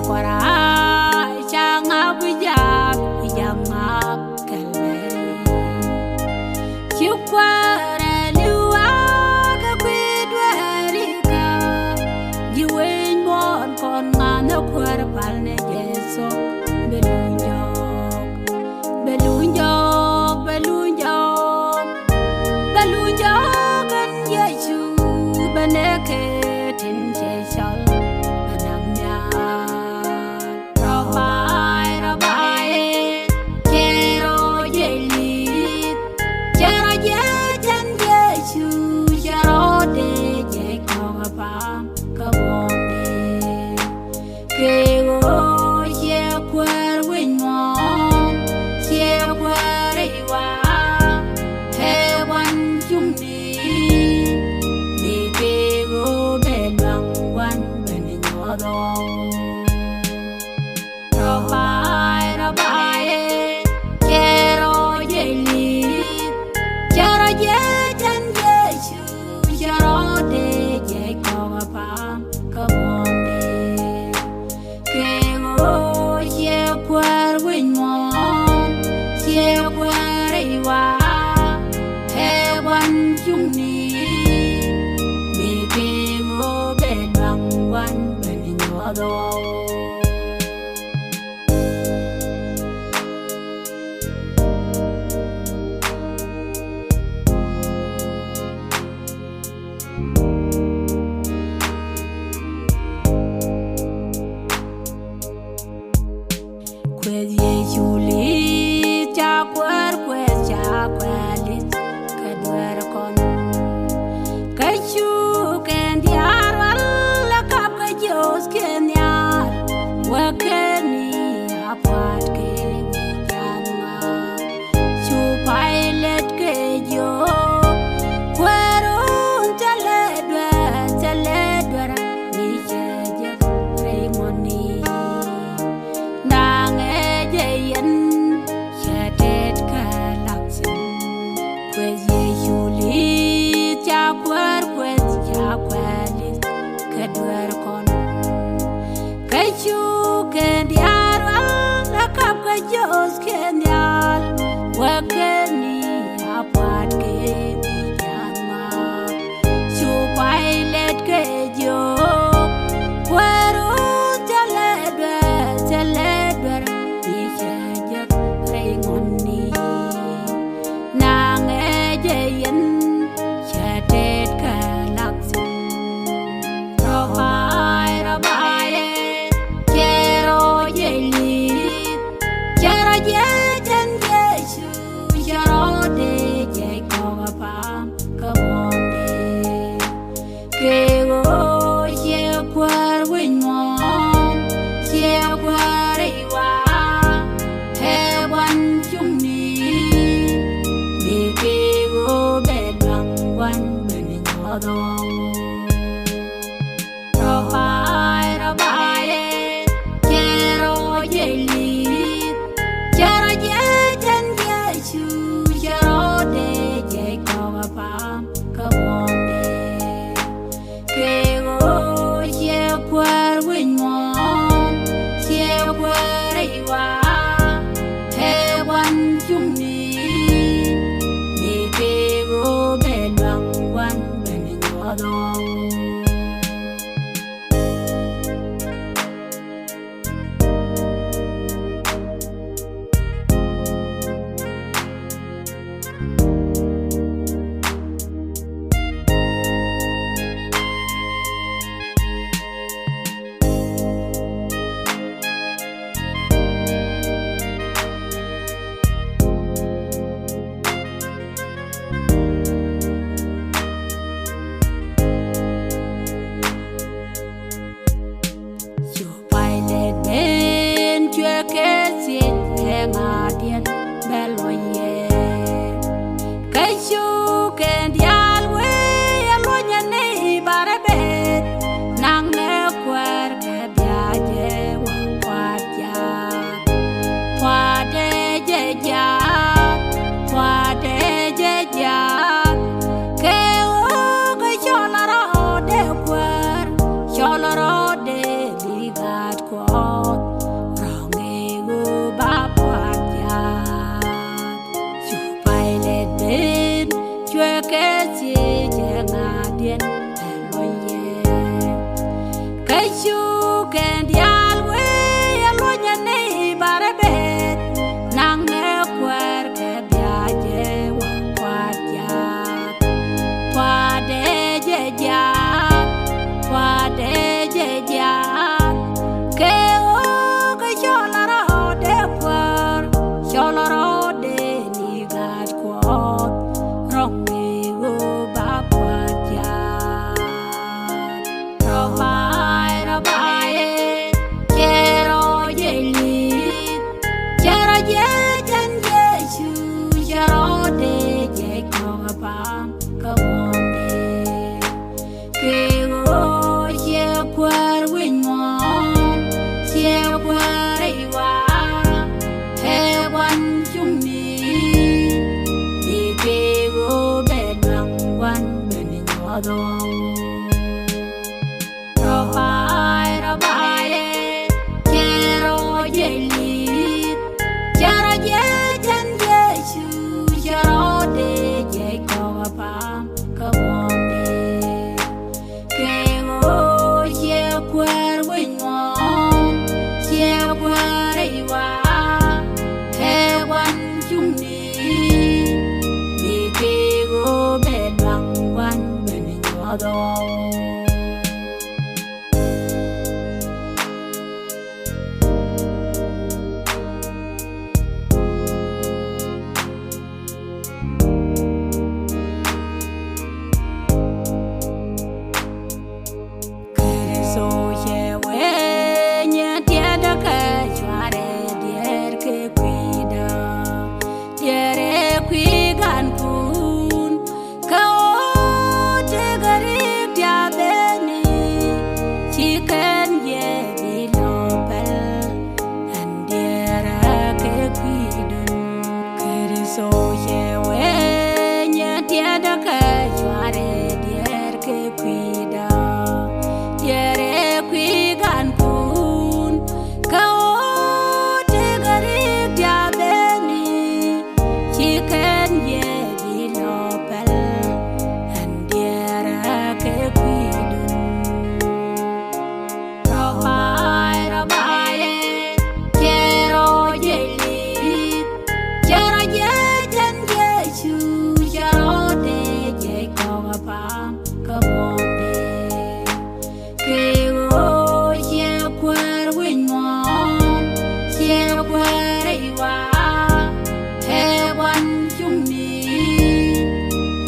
kwara changa bujab yamap kalberi chikwara liwa ka kwidwarika jiwen mon kon ngana kwar palne jeso belunjok belunjok belunjok belunjok kan yesu beneke tinje shal quạt rong gu ba quạt ya chu bay lên bên chưa cái gì chẳng ngà điên lôi ye cái chu kèn dial quê lôi nhân này ba bê nàng nghe quạt cái bia je quạt ya qua để je ya qua để je ya ke o cái cho la ro để quạt cho la ro để ni gạt quạt rong gu ba quạt ya ro bai quiero yelit quiero ye jan ye chu quiero de ye ko pa ko de ke o ye kwar win mo ye kwar I wa he wan chung ni ni ke go be nang wan be ni no do ro bai quiero yelit quiero ye jan ye chu quiero de ye ko pa ko de ke o ye kwar win mo ye kwar I wa he wan chung ni ni ke go be nang wan be ni no do so ye we nya tia da ka chware dier ke kwida diere kwi gan kun ka o te gari dia beni chicken ye bi lopel and diere ke kwidun kere so ye we nya tia da ka chware dier ke kwida diere kwi gan kun ka o te gari dia beni chicken ye bi lopel and diere ke kwidun ro bai quiero yelit quiero ye jan ye chu quiero de ye ko pa ko de ke o ye kwar win mo ye kwar I wa he wan chung ni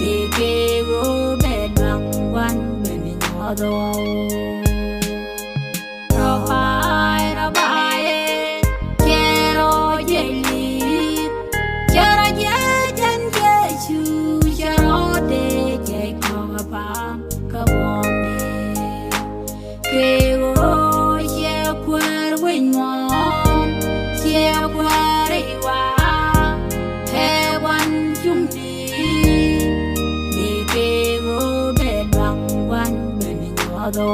ni ke go be nang wan be ni no do ro bai quiero yelit quiero ye jan ye chu quiero de ye ko pa ko de ke o ye kwar win mo ye kwar I wa he wan chung ni ni ke go be nang wan be ni no do